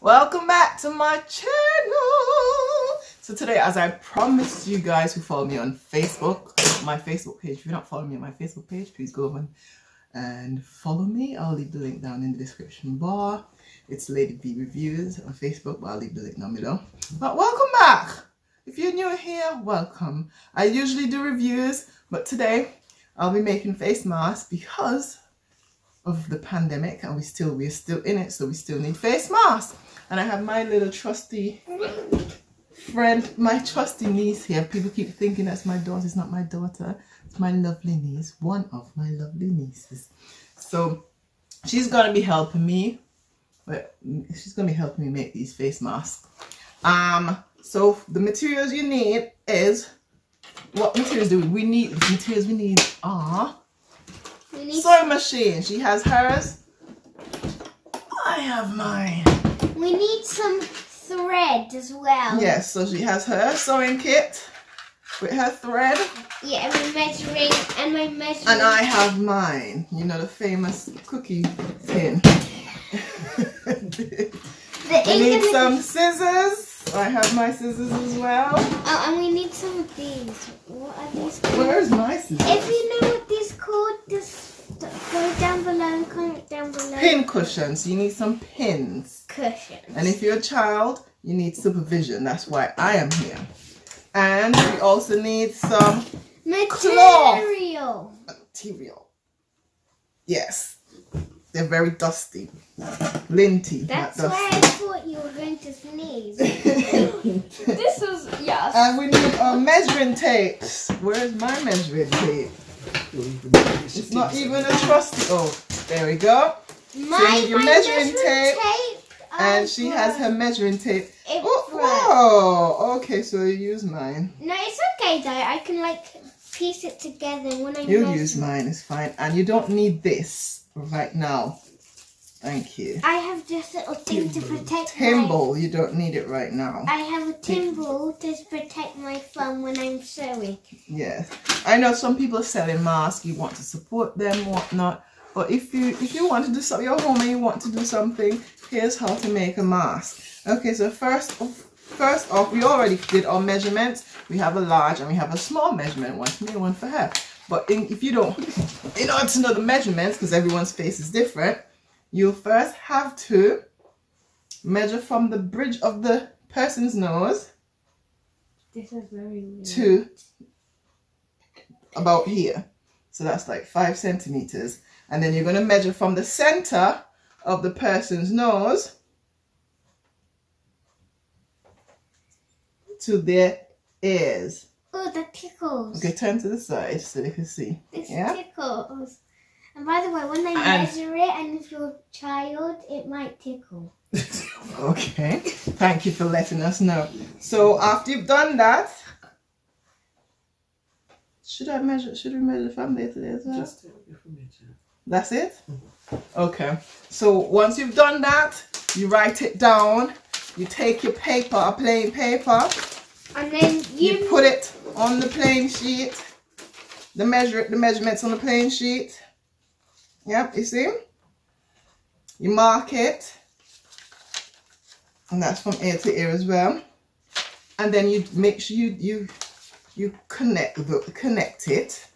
Welcome back to my channel. So today, as I promised you guys who follow me on Facebook, my Facebook page, if you're not following me on my Facebook page, please go over and follow me. I'll leave the link down in the description bar. It's LadyV-Reviews on Facebook, but I'll leave the link down below. But welcome back. If you're new here, welcome. I usually do reviews, but today I'll be making face masks because of the pandemic, and we're still in it, so we still need face masks. And I have my little trusty friend, my trusty niece here. People keep thinking that's my daughter. It's not my daughter, it's my lovely niece, one of my lovely nieces. So she's gonna be helping me, make these face masks. So the materials you need is, what materials do we need? The materials we need are sewing machine. She has hers. I have mine. We need some thread as well. Yes, so she has her sewing kit with her thread. Yeah, and my measuring. And I have mine. You know, the famous cookie tin. We need some scissors. I have my scissors as well. Oh, and we need some of these. What are these called? Where's my scissors? If you know what these called, just go down below and comment down below. Pin cushions. You need some pins. Cushions. And if you're a child, you need supervision. That's why I am here. And we also need some material. Material. Yes. They're very dusty. Linty. That's why I thought you were going to sneeze. This was, yes. And we need measuring tapes. Where's my measuring tape? It's not even a trusty. Oh, there we go. So you need your measuring tape. And she has her measuring tape. Oh, okay, so you use mine. No, it's okay though. I can like piece it together when I You use mine, it's fine. And you don't need this right now. Thank you. I have just a little thing to protect Thimble, you don't need it right now. I have a thimble to protect my thumb when I'm sewing. Yes. I know some people are selling masks, you want to support them, whatnot. But if you want to do something, you're home and you want to do something, here's how to make a mask. Okay, so first off, we already did our measurements. We have a large and we have a small measurement, one for me, one for her. But if you don't, in order to know the measurements, because everyone's face is different, you'll first have to measure from the bridge of the person's nose. This is very weird. To about here. So that's like 5 centimeters. And then you're going to measure from the center of the person's nose to their ears. Oh, that tickles. Okay, turn to the side so they can see. This tickles. And by the way, when they measure it, and if you're a child, it might tickle. Okay, thank you for letting us know. So after you've done that, should we measure from there to there as well? Just from here. That's it? Okay. So once you've done that, you write it down. You take your paper, a plain paper, and then you put it on the plain sheet. The measurements on the plain sheet. Yep, you see? You mark it. And that's from ear to ear as well. And then you make sure you connect it.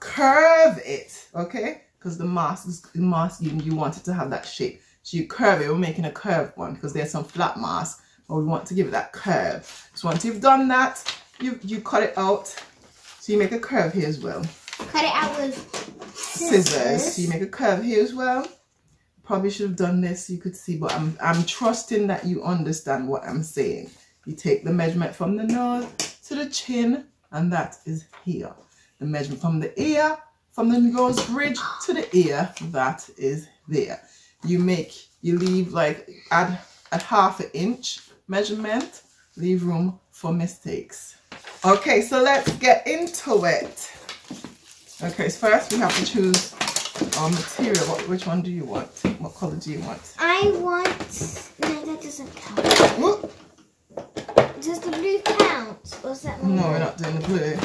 Curve it, okay? Because the mask you want it to have that shape. So you curve it. We're making a curved one because there's some flat masks, but we want to give it that curve. So once you've done that, you cut it out. So you make a curve here as well. Cut it out with scissors. So you make a curve here as well. Probably should have done this so you could see, but I'm trusting that you understand what I'm saying. You take the measurement from the nose to the chin, and that is here. The measurement from the ear, from the nose bridge to the ear, that is there. You leave like add a ½ inch measurement, leave room for mistakes. Okay, so let's get into it. Okay, so first we have to choose our material. Which one do you want? What color do you want? I want, no, that doesn't count. Whoop. Does the blue count? Or is that no, we're not doing the blue.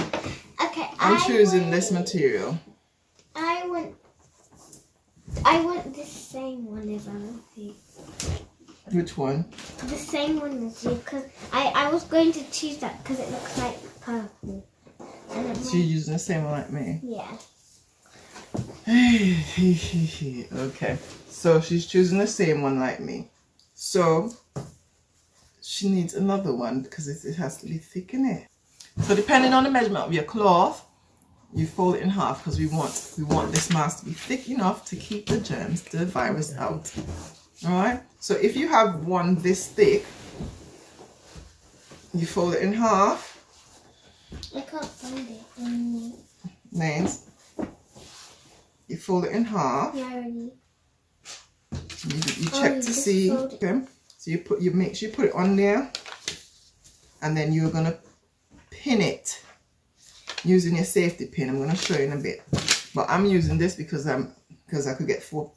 Okay, I'm choosing this material. I want the same one as other people. Which one? The same one as you, because I was going to choose that because it looks like purple. And So you're using the same one like me? Yeah. Okay, so she's choosing the same one like me. So she needs another one because it has to be thick in it. So depending on the measurement of your cloth, you fold it in half because we want this mask to be thick enough to keep the germs, the virus out. Alright, so if you have one this thick, you fold it in half. I can't find it. Names. You fold it in half. Yeah, already. You check to see. Okay. So you make sure you put it on there, and then you're gonna pin it using your safety pin. I'm gonna show you in a bit, but I'm using this because I could get four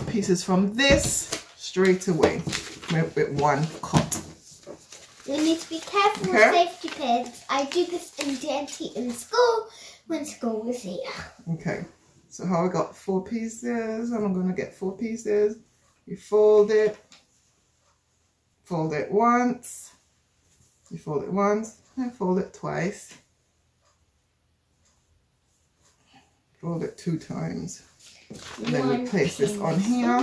pieces from this straight away with one cut. You need to be careful with safety pins. I do this in DNT in school when school was here. Okay, so how I got 4 pieces, and I'm going to get 4 pieces. You fold it once, you fold it once, and fold it twice. Fold it 2 times. And then we place this on here.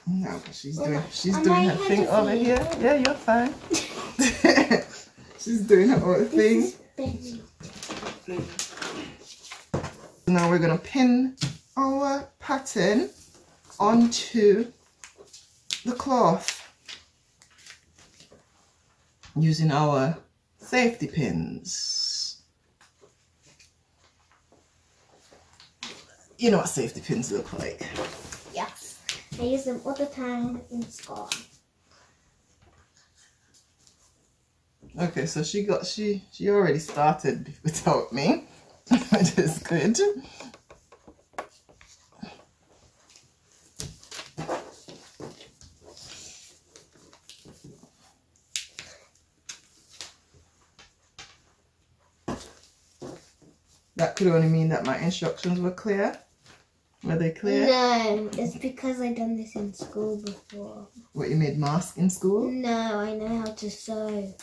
No, she's doing her thing over here. Yeah, you're fine. She's doing her own thing. Now we're gonna pin our pattern onto the cloth using our safety pins. You know what safety pins look like. Yes. I use them all the time in school. Okay, so she already started without me, which is good. That could only mean that my instructions were clear. Were they clear? No, it's because I've done this in school before. What, you made masks in school? No, I know how to sew.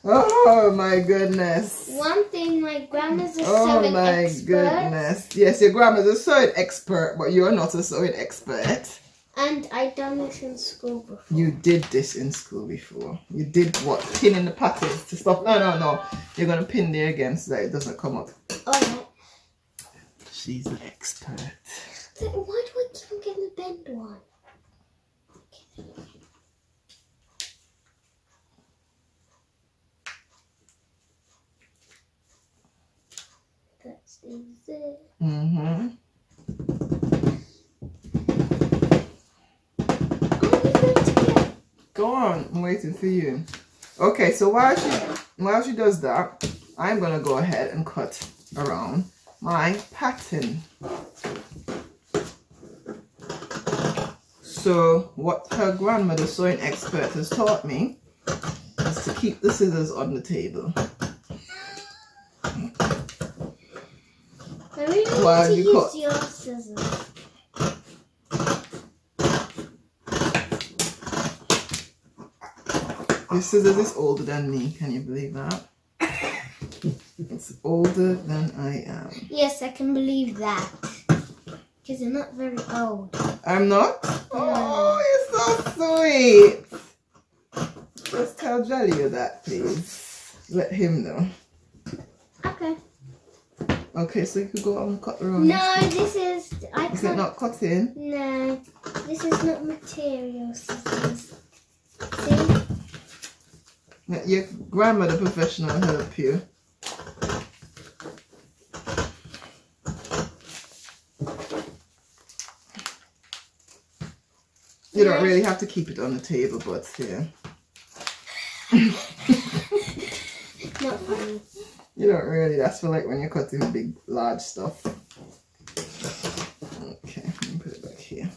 Oh my goodness. One thing, my grandma's a sewing expert. Oh my goodness. Yes, your grandma's a sewing expert, but you're not a sewing expert. And I've done this in school before. You did this in school before. You did what? Pinning the patterns to stop. No. You're going to pin there again so that it doesn't come up. Alright. She's an expert. So why do I keep on getting the bend one? That stays there. Mm-hmm. Go on, I'm waiting for you. Okay, so while she does that, I'm gonna go ahead and cut around my pattern. So what her grandmother sewing expert has taught me is to keep the scissors on the table. I really While need to you use cut. your scissors. This scissors is older than me, can you believe that? It's older than I am. Yes, I can believe that. Because you're not very old. I'm not? Oh, you're so sweet. Just tell Jelly that, please. Let him know. Okay. Okay, so you could go and cut around. No, this is... Is it not cutting? No, this is not material scissors. See? Your grandmother professional will help you. You don't really have to keep it on the table, but yeah. Not funny. You don't really, that's for like when you're cutting big, large stuff. Okay, let me put it back here.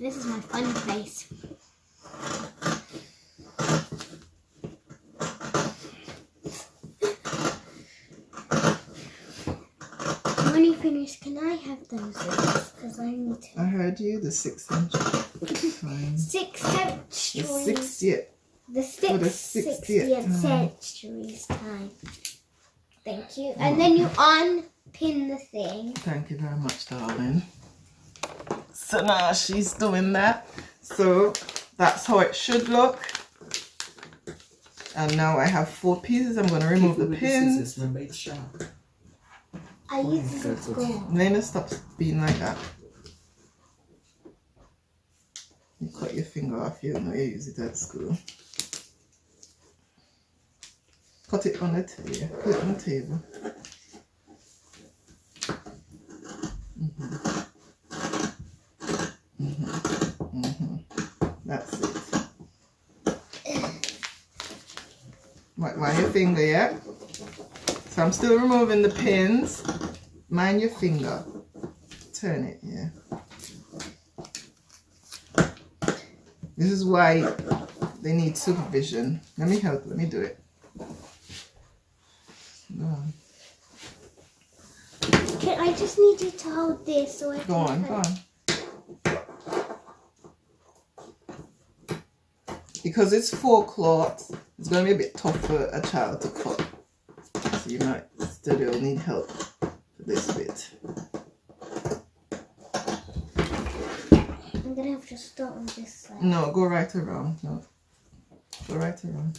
This is my funny face. when you finish, can I have those? Because I need to. I heard you, the 6th century. Fine. 6th century. The 60th century's time. Thank you. And then you unpin the thing. Thank you very much, darling. So now she's doing that. So that's how it should look. And now I have 4 pieces. I'm going to remove the pins. I use this gold. Lena, stop being like that. You cut your finger off. You know you use it at school. Put it on the table. Put it on the table. That's it. Mind your finger, yeah? So I'm still removing the pins. Mind your finger. Turn it, yeah. This is why they need supervision. Let me help. Let me do it. Go on. Okay, I just need you to hold this so I can. Go on. Because it's 4 cloths, it's going to be a bit tough for a child to cut. So you might still need help for this bit. I'm going to have to start on this side. No, go right around. No. Go right around.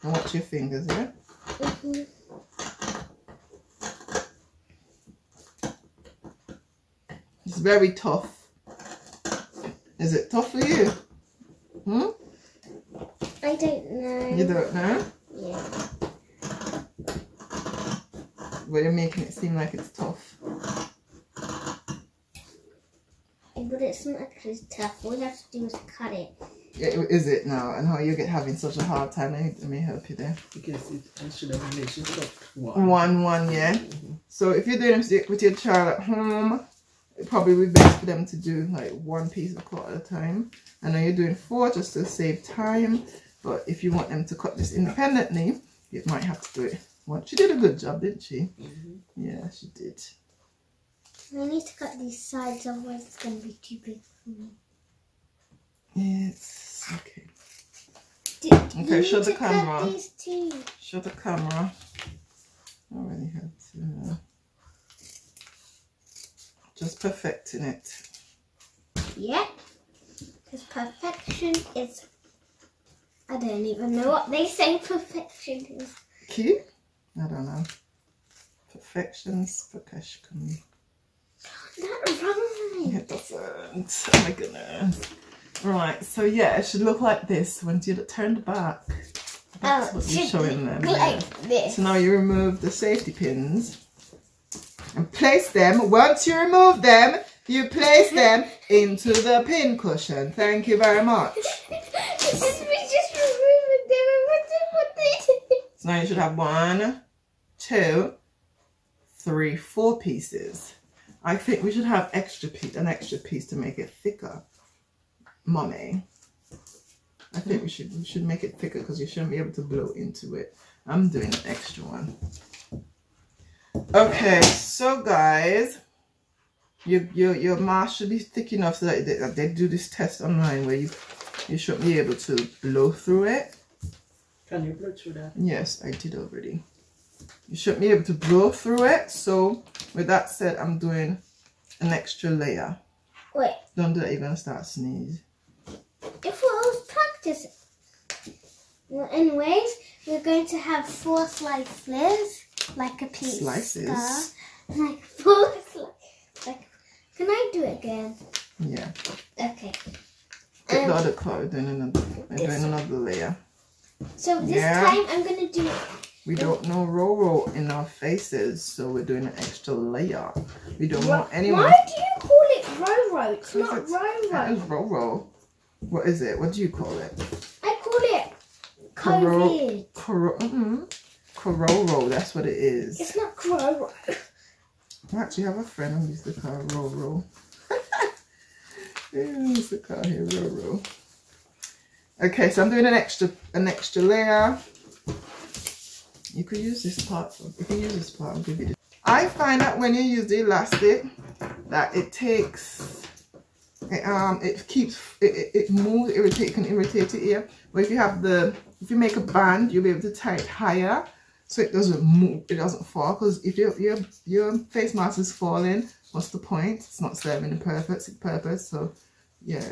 And watch your fingers, yeah? Mm-hmm. It's very tough. Is it tough for you? Hmm? I don't know. You don't know? Yeah. But you're making it seem like it's tough. But it's not actually tough. All you have to do is cut it. Yeah, is it now? And how you get having such a hard time? Let me help you there. Because it should have relationship One, yeah. So if you're doing it with your child at home, it probably would be best for them to do like 1 piece of cloth at a time. I know you're doing 4 just to save time, but if you want them to cut this independently, you might have to do it once. She did a good job, didn't she? Yeah, she did. I need to cut these sides, otherwise it's going to be too big for me. Yes, okay. Okay, show the camera. Cut these too. Show the camera. I already had to. Just perfecting it. Yeah. Because perfection is. I don't even know what they say perfection is. Key? I don't know. Perfection's perfection. That rhymes. It doesn't. Oh my goodness. Right, so yeah, it should look like this when you turn the back. That's what you're showing them. Like this. So now you remove the safety pins and place them. Once you remove them, you place them into the pin cushion. Thank you very much. This is me just removing them and what they did. So now you should have 1, 2, 3, 4 pieces. I think we should have an extra piece to make it thicker. Mommy, I think we should make it thicker because you shouldn't be able to blow into it. I'm doing an extra one. Okay, so guys, your mask should be thick enough so that they do this test online where you should be able to blow through it. Can you blow through that? Yes, I did already. You should be able to blow through it. So with that said, I'm doing an extra layer. Wait. Don't do that, you're gonna start sneezing. If I was practicing. Well, anyways, we're going to have 4 slices, like a piece. Slices? Like 4 slices. Like, can I do it again? Yeah. Okay. Get the other card, doing another layer. So this time I'm going to do... We don't know roll in our faces, so we're doing an extra layer. We don't want anyone... Why do you call it Roro? It's not Roro. It is Roro. What is it? What do you call it? I call it COVID. Cororo, that's what it is. It's not Roro. I actually have a friend who used to call Roro. He used to call him Roro. Okay, so I'm doing an extra layer. You could use this part. You can use this part. I'll give you this. I find that when you use the elastic, that it takes, it keeps, it moves, it can irritate your ear. But if you have if you make a band, you'll be able to tie it higher so it doesn't move, it doesn't fall. Because if your face mask is falling, what's the point? It's not serving the purpose. So yeah,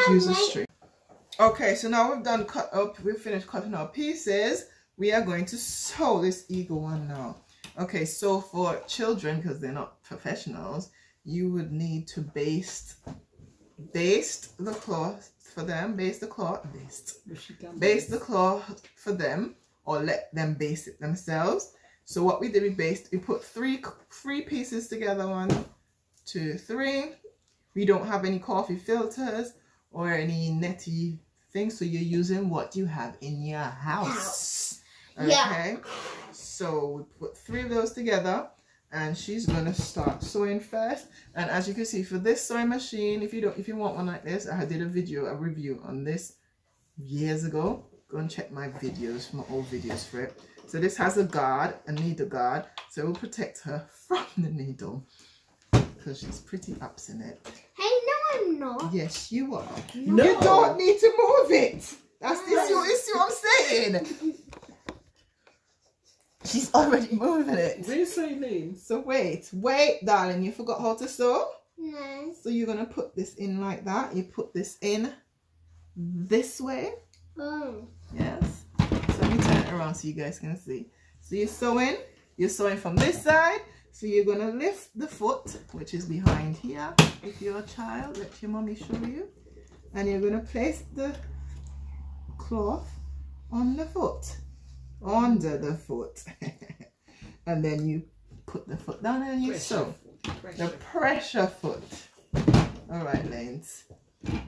use a string. Okay, so now we've finished cutting our pieces. We are going to sew this eagle one now. Okay, so for children, because they're not professionals, you would need to baste the cloth for them, baste the cloth for them, or let them baste it themselves. So what we did, we put three pieces together, 1, 2, 3. We don't have any coffee filters or any netty things, so you're using what you have in your house. Okay, yeah. So we put 3 of those together, and she's gonna start sewing first. And as you can see, for this sewing machine, if you want one like this, I did a review on this years ago. Go and check my videos, my old videos for it. So this has a needle guard, so it will protect her from the needle, because she's pretty obstinate. Hey, no, I'm not. Yes, you are. No. You don't need to move it. That's this what I'm saying. She's already moving it. What are you saying? So wait, darling, you forgot how to sew? No. So you're gonna put this in like that. You put this in this way. Oh. Yes. So let me turn it around so you guys can see. So you're sewing from this side. So you're gonna lift the foot, which is behind here. If you're a child, let your mommy show you. And you're gonna place the cloth on the foot. Under the foot. And then you put the foot down and you sew. The pressure foot. Alright, Lanes.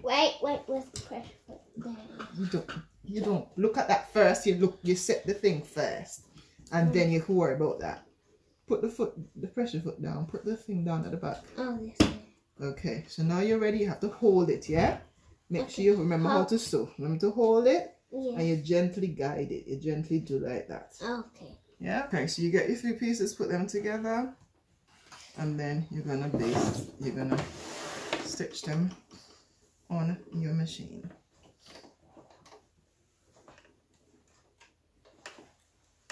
Wait, where's the pressure foot? There. You don't look at that first. You set the thing first. And then you can worry about that. Put the pressure foot down. Put the thing down at the back. Oh, this way. Okay, so now you're ready. You have to hold it, yeah? Make sure you remember how to sew. Remember to hold it. Yeah. And you gently guide it. You gently do like that. Okay. Yeah. Okay, so you get your 3 pieces, put them together, and then you're gonna stitch them on your machine.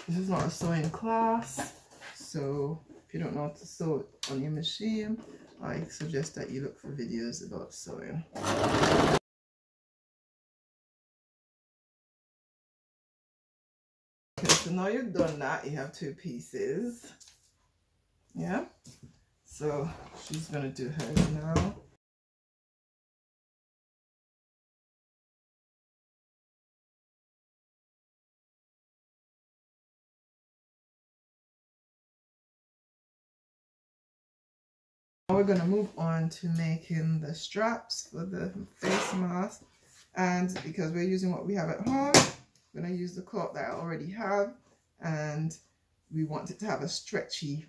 This is not a sewing class, so if you don't know how to sew on your machine, I suggest that you look for videos about sewing. Okay, so now you've done that, you have 2 pieces. Yeah? So she's gonna do hers now. Now we're gonna move on to making the straps for the face mask. And because we're using what we have at home, I'm going to use the cloth that I already have, and we want it to have a stretchy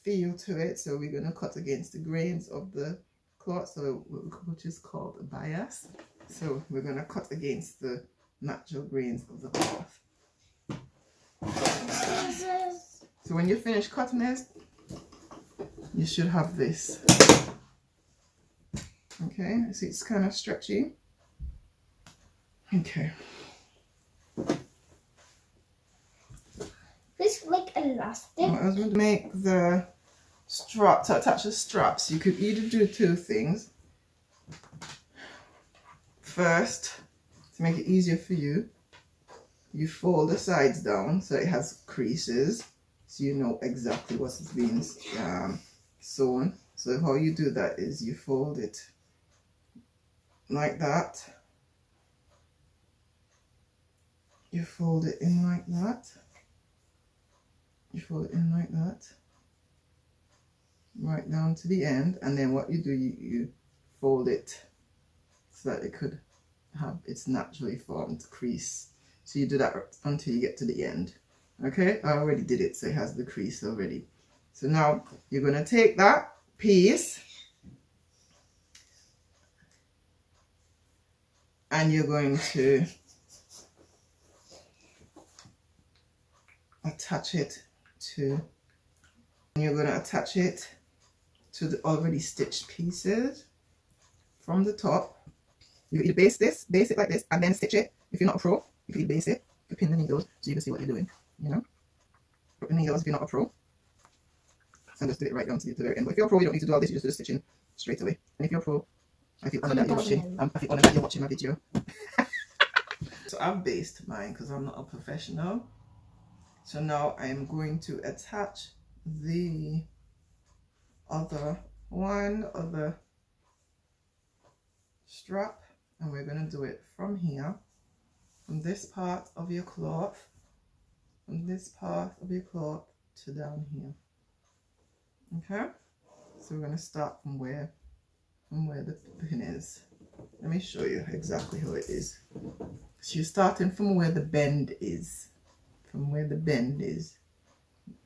feel to it, so we're going to cut against the grains of the cloth, which is called a bias. So we're going to cut against the natural grains of the cloth. So when you finish cutting this, you should have this. Okay, see it's kind of stretchy. Okay. This like elastic. I was going to make the strap, to attach the straps. You could either do 2 things. First, to make it easier for you, you fold the sides down so it has creases, so you know exactly what's being sewn. So how you do that is you fold it like that. You fold it in like that. You fold it in like that. Right down to the end. And then what you do, you fold it so that it could have its naturally formed crease. So you do that until you get to the end. Okay, I already did it, so it has the crease already. So now you're going to take that piece and you're going to attach it to, and you're going to attach it to the already stitched pieces from the top. You either base it like this and then stitch it. If you're not a pro, you can base it, you pin the needles so you can see what you're doing, you know. Put the needles if you're not a pro, and just do it right down to the very end. But if you're a pro, you don't need to do all this, you just do the stitching straight away. And if you're a pro, I feel honored that you're watching. I feel honored that you're watching my video. So I've based mine because I'm not a professional. So now I am going to attach the other strap, and we're going to do it from here, from this part of your cloth, to down here. Okay, so we're going to start from where the pin is. Let me show you exactly how it is. So you're starting from where the bend is,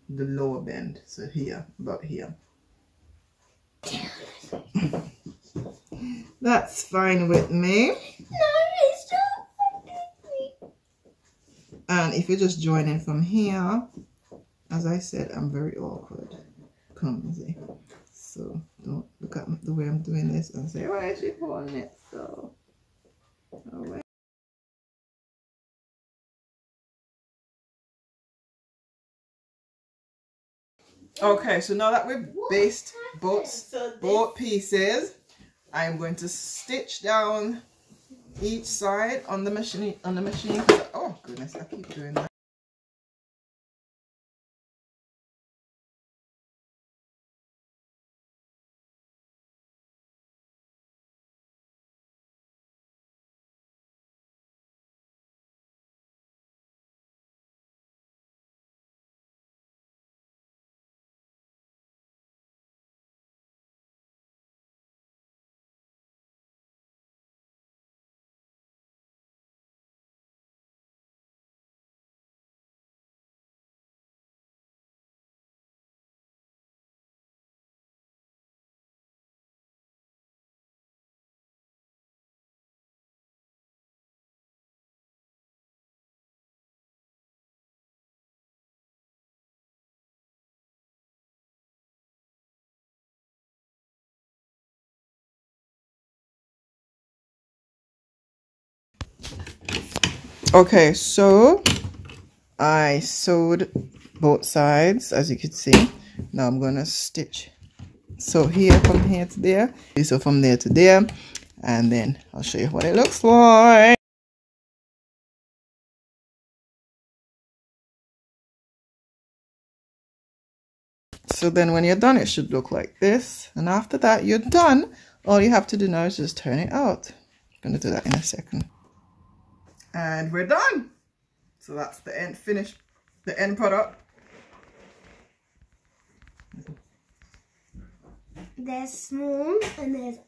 the lower bend. So here, about here. That's fine with me. No, it's not with me. And if you just join in from here, as I said, I'm very awkward, clumsy. So don't look at the way I'm doing this and say, why is she pulling it so? All right. Okay, so now that we've based both pieces, I'm going to stitch down each side on the machine. Oh goodness, I keep doing that. Okay, so I sewed both sides, as you can see. Now I'm gonna stitch. So here, from here to there. So from there to there, and then I'll show you what it looks like. So then when you're done, it should look like this. And after that, you're done. All you have to do now is just turn it out. I'm gonna do that in a second. And we're done. So that's the end finish, the end product. There's small and there's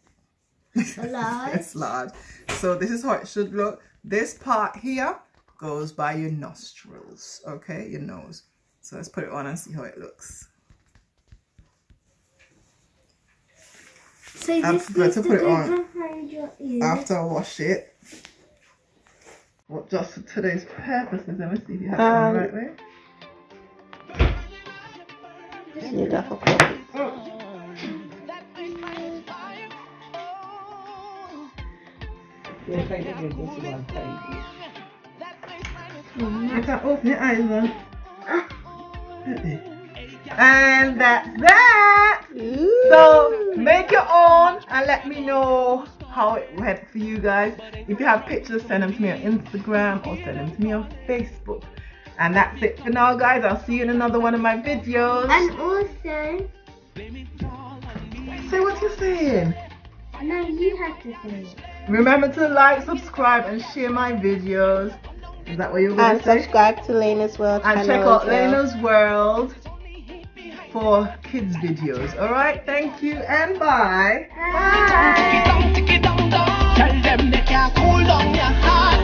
large. It's large. So this is how it should look. This part here goes by your nostrils, okay, your nose. So let's put it on and see how it looks. So I'm going to put it on behind your ear. after I wash it. Well, just for today's purposes, let me see if you have it on the right way. You can open your eyes then. And that's that. So make your own and let me know how it went for you guys. If you have pictures, send them to me on Instagram or send them to me on Facebook. And that's it for now, guys. I'll see you in another one of my videos. And also, say what you're saying. no, you have to say it. Remember to like, subscribe, and share my videos. Is that what you're going to say? And subscribe to Lena's World And check out Lena's World for kids videos. Alright, thank you and bye. Bye. Tell them they can't cool down your heart.